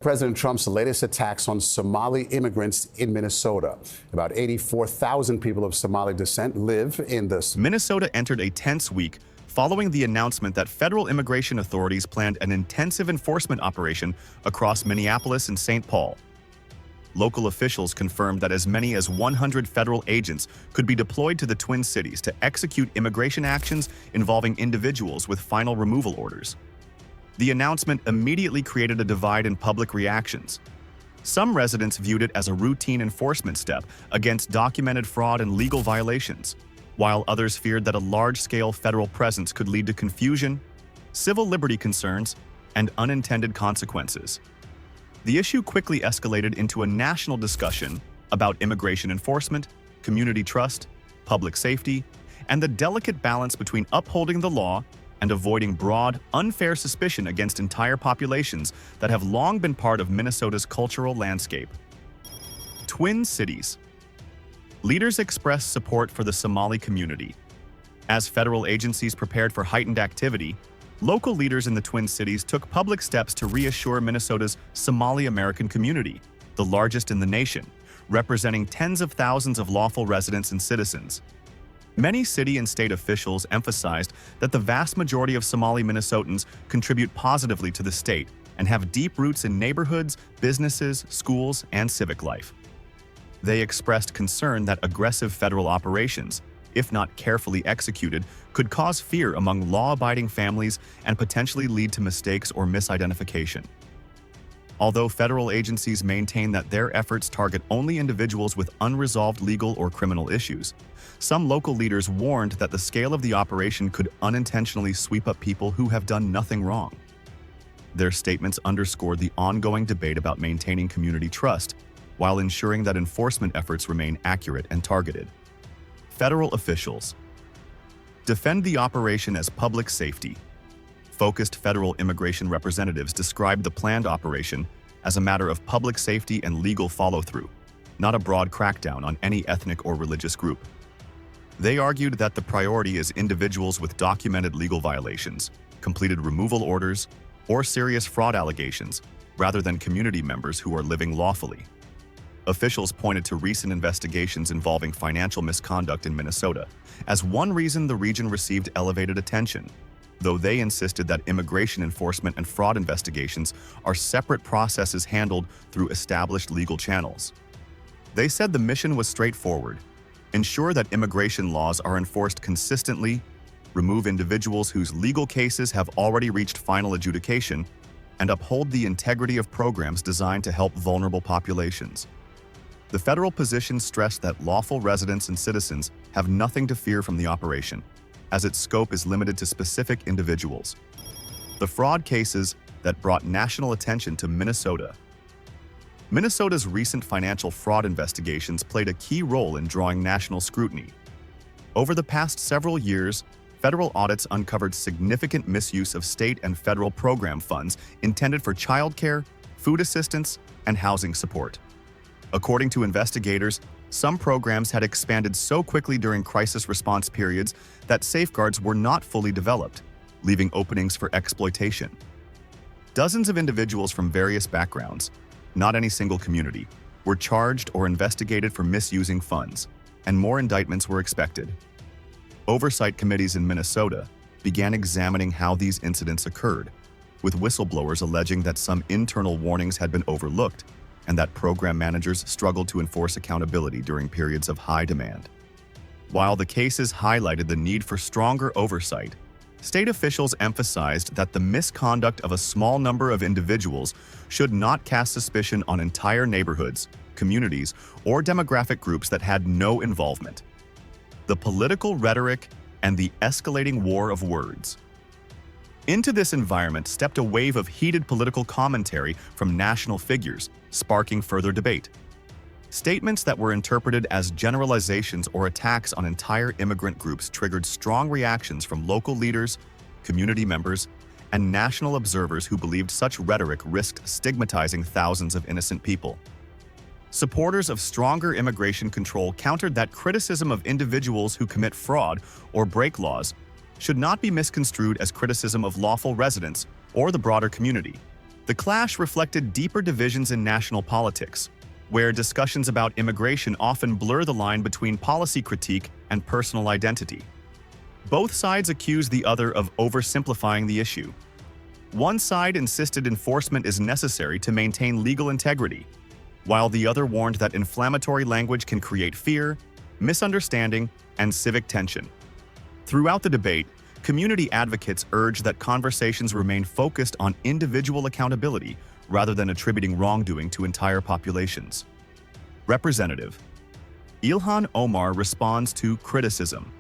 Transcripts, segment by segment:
President Trump's latest attacks on Somali immigrants in Minnesota. About 84,000 people of Somali descent live in this. Minnesota entered a tense week following the announcement that federal immigration authorities planned an intensive enforcement operation across Minneapolis and St. Paul. Local officials confirmed that as many as 100 federal agents could be deployed to the Twin Cities to execute immigration actions involving individuals with final removal orders. The announcement immediately created a divide in public reactions. Some residents viewed it as a routine enforcement step against documented fraud and legal violations, while others feared that a large-scale federal presence could lead to confusion, civil liberty concerns, and unintended consequences. The issue quickly escalated into a national discussion about immigration enforcement, community trust, public safety, and the delicate balance between upholding the law and avoiding broad, unfair suspicion against entire populations that have long been part of Minnesota's cultural landscape. Twin Cities. Leaders expressed support for the Somali community. As federal agencies prepared for heightened activity, local leaders in the Twin Cities took public steps to reassure Minnesota's Somali American community, the largest in the nation, representing tens of thousands of lawful residents and citizens. Many city and state officials emphasized that the vast majority of Somali Minnesotans contribute positively to the state and have deep roots in neighborhoods, businesses, schools, and civic life. They expressed concern that aggressive federal operations, if not carefully executed, could cause fear among law-abiding families and potentially lead to mistakes or misidentification. Although federal agencies maintain that their efforts target only individuals with unresolved legal or criminal issues, some local leaders warned that the scale of the operation could unintentionally sweep up people who have done nothing wrong. Their statements underscored the ongoing debate about maintaining community trust while ensuring that enforcement efforts remain accurate and targeted. Federal officials defend the operation as public safety. Focused federal immigration representatives described the planned operation as a matter of public safety and legal follow-through, not a broad crackdown on any ethnic or religious group. They argued that the priority is individuals with documented legal violations, completed removal orders, or serious fraud allegations, rather than community members who are living lawfully. Officials pointed to recent investigations involving financial misconduct in Minnesota as one reason the region received elevated attention, though they insisted that immigration enforcement and fraud investigations are separate processes handled through established legal channels. They said the mission was straightforward: ensure that immigration laws are enforced consistently, remove individuals whose legal cases have already reached final adjudication, and uphold the integrity of programs designed to help vulnerable populations. The federal position stressed that lawful residents and citizens have nothing to fear from the operation, as its scope is limited to specific individuals. The fraud cases that brought national attention to Minnesota. Minnesota's recent financial fraud investigations played a key role in drawing national scrutiny. Over the past several years, federal audits uncovered significant misuse of state and federal program funds intended for childcare, food assistance, and housing support. According to investigators, some programs had expanded so quickly during crisis response periods that safeguards were not fully developed, leaving openings for exploitation. Dozens of individuals from various backgrounds, not any single community, were charged or investigated for misusing funds, and more indictments were expected. Oversight committees in Minnesota began examining how these incidents occurred, with whistleblowers alleging that some internal warnings had been overlooked and that program managers struggled to enforce accountability during periods of high demand. While the cases highlighted the need for stronger oversight, state officials emphasized that the misconduct of a small number of individuals should not cast suspicion on entire neighborhoods, communities, or demographic groups that had no involvement. The political rhetoric and the escalating war of words. Into this environment stepped a wave of heated political commentary from national figures, sparking further debate. Statements that were interpreted as generalizations or attacks on entire immigrant groups triggered strong reactions from local leaders, community members, and national observers who believed such rhetoric risked stigmatizing thousands of innocent people. Supporters of stronger immigration control countered that criticism of individuals who commit fraud or break laws should not be misconstrued as criticism of lawful residents or the broader community. The clash reflected deeper divisions in national politics, where discussions about immigration often blur the line between policy critique and personal identity. Both sides accused the other of oversimplifying the issue. One side insisted enforcement is necessary to maintain legal integrity, while the other warned that inflammatory language can create fear, misunderstanding, and civic tension. Throughout the debate, community advocates urged that conversations remain focused on individual accountability rather than attributing wrongdoing to entire populations. Representative Ilhan Omar responds to criticism.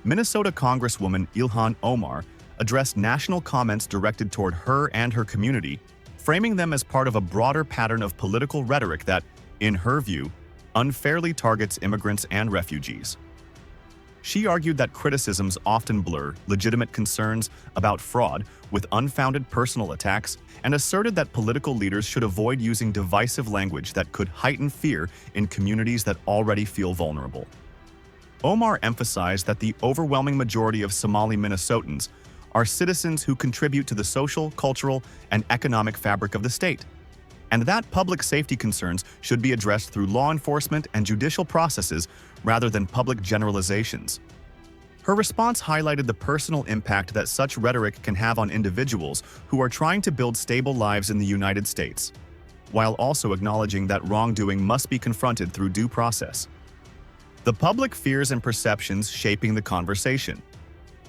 Minnesota Congresswoman Ilhan Omar addressed national comments directed toward her and her community, framing them as part of a broader pattern of political rhetoric that, in her view, unfairly targets immigrants and refugees. She argued that criticisms often blur legitimate concerns about fraud with unfounded personal attacks and asserted that political leaders should avoid using divisive language that could heighten fear in communities that already feel vulnerable. Omar emphasized that the overwhelming majority of Somali Minnesotans are citizens who contribute to the social, cultural, and economic fabric of the state, and that public safety concerns should be addressed through law enforcement and judicial processes rather than public generalizations. Her response highlighted the personal impact that such rhetoric can have on individuals who are trying to build stable lives in the United States, while also acknowledging that wrongdoing must be confronted through due process. The public fears and perceptions shaping the conversation.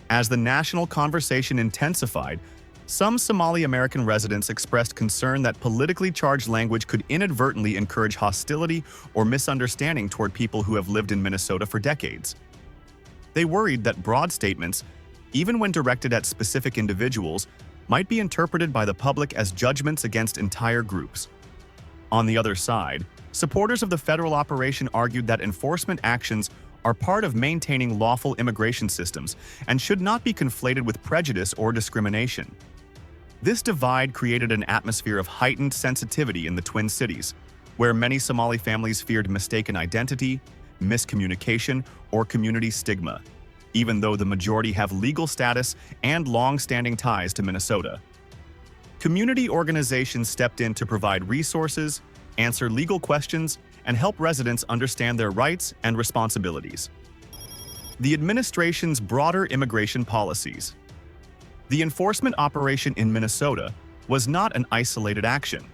As the national conversation intensified, some Somali American residents expressed concern that politically charged language could inadvertently encourage hostility or misunderstanding toward people who have lived in Minnesota for decades. They worried that broad statements, even when directed at specific individuals, might be interpreted by the public as judgments against entire groups. On the other side, supporters of the federal operation argued that enforcement actions are part of maintaining lawful immigration systems and should not be conflated with prejudice or discrimination. This divide created an atmosphere of heightened sensitivity in the Twin Cities, where many Somali families feared mistaken identity, miscommunication, or community stigma, even though the majority have legal status and long-standing ties to Minnesota. Community organizations stepped in to provide resources, answer legal questions, and help residents understand their rights and responsibilities. The administration's broader immigration policies. The enforcement operation in Minnesota was not an isolated action.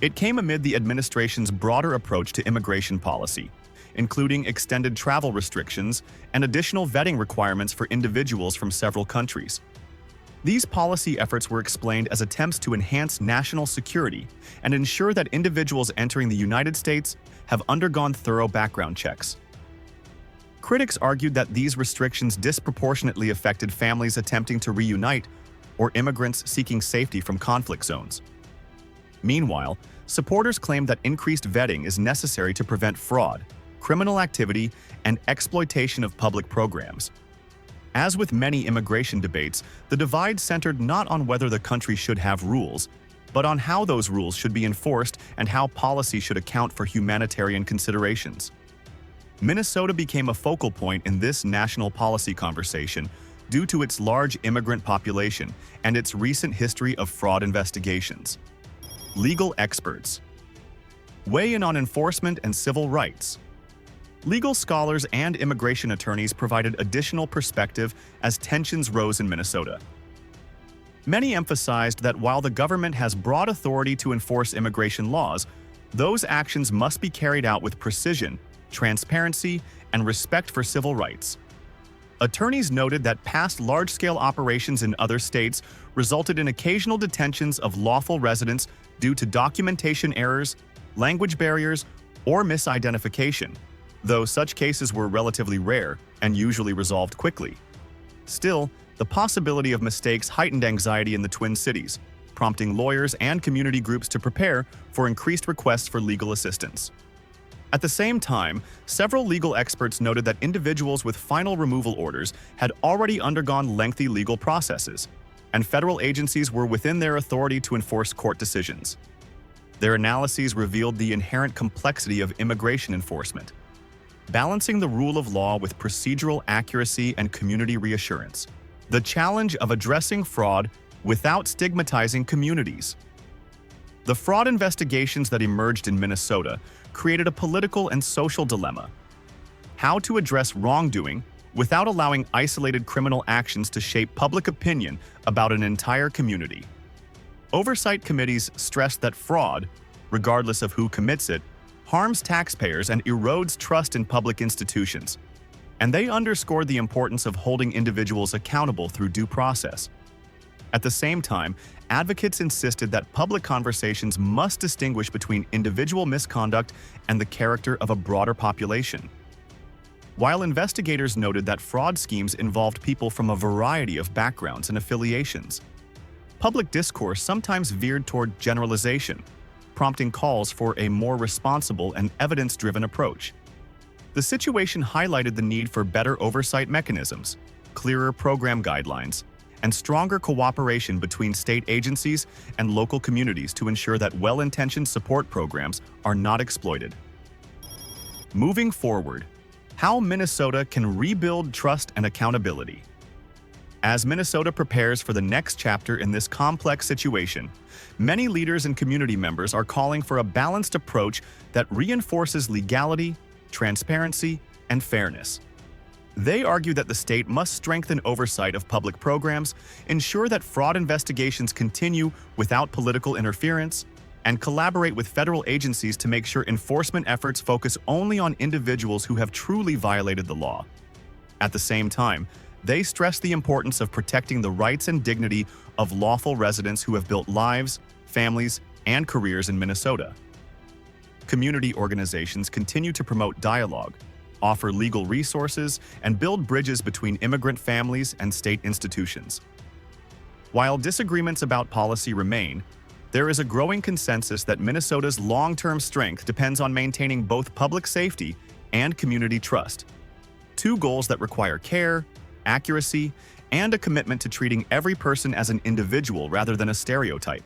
It came amid the administration's broader approach to immigration policy, including extended travel restrictions and additional vetting requirements for individuals from several countries. These policy efforts were explained as attempts to enhance national security and ensure that individuals entering the United States have undergone thorough background checks. Critics argued that these restrictions disproportionately affected families attempting to reunite or immigrants seeking safety from conflict zones. Meanwhile, supporters claimed that increased vetting is necessary to prevent fraud, criminal activity, and exploitation of public programs. As with many immigration debates, the divide centered not on whether the country should have rules, but on how those rules should be enforced and how policy should account for humanitarian considerations. Minnesota became a focal point in this national policy conversation due to its large immigrant population and its recent history of fraud investigations. Legal experts weigh in on enforcement and civil rights. Legal scholars and immigration attorneys provided additional perspective as tensions rose in Minnesota. Many emphasized that while the government has broad authority to enforce immigration laws, those actions must be carried out with precision, transparency, and respect for civil rights. Attorneys noted that past large-scale operations in other states resulted in occasional detentions of lawful residents due to documentation errors, language barriers, or misidentification, though such cases were relatively rare and usually resolved quickly. Still, the possibility of mistakes heightened anxiety in the Twin Cities, prompting lawyers and community groups to prepare for increased requests for legal assistance. At the same time, several legal experts noted that individuals with final removal orders had already undergone lengthy legal processes, and federal agencies were within their authority to enforce court decisions. Their analyses revealed the inherent complexity of immigration enforcement, balancing the rule of law with procedural accuracy and community reassurance. The challenge of addressing fraud without stigmatizing communities. The fraud investigations that emerged in Minnesota created a political and social dilemma. How to address wrongdoing without allowing isolated criminal actions to shape public opinion about an entire community. Oversight committees stressed that fraud, regardless of who commits it, harms taxpayers and erodes trust in public institutions. And they underscored the importance of holding individuals accountable through due process. At the same time, advocates insisted that public conversations must distinguish between individual misconduct and the character of a broader population. While investigators noted that fraud schemes involved people from a variety of backgrounds and affiliations, public discourse sometimes veered toward generalization, prompting calls for a more responsible and evidence-driven approach. The situation highlighted the need for better oversight mechanisms, clearer program guidelines, and stronger cooperation between state agencies and local communities to ensure that well-intentioned support programs are not exploited. Moving forward, how Minnesota can rebuild trust and accountability. As Minnesota prepares for the next chapter in this complex situation, many leaders and community members are calling for a balanced approach that reinforces legality, transparency, and fairness. They argue that the state must strengthen oversight of public programs, ensure that fraud investigations continue without political interference, and collaborate with federal agencies to make sure enforcement efforts focus only on individuals who have truly violated the law. At the same time, they stress the importance of protecting the rights and dignity of lawful residents who have built lives, families, and careers in Minnesota. Community organizations continue to promote dialogue, offer legal resources, and build bridges between immigrant families and state institutions. While disagreements about policy remain, there is a growing consensus that Minnesota's long-term strength depends on maintaining both public safety and community trust, two goals that require care, accuracy, and a commitment to treating every person as an individual rather than a stereotype.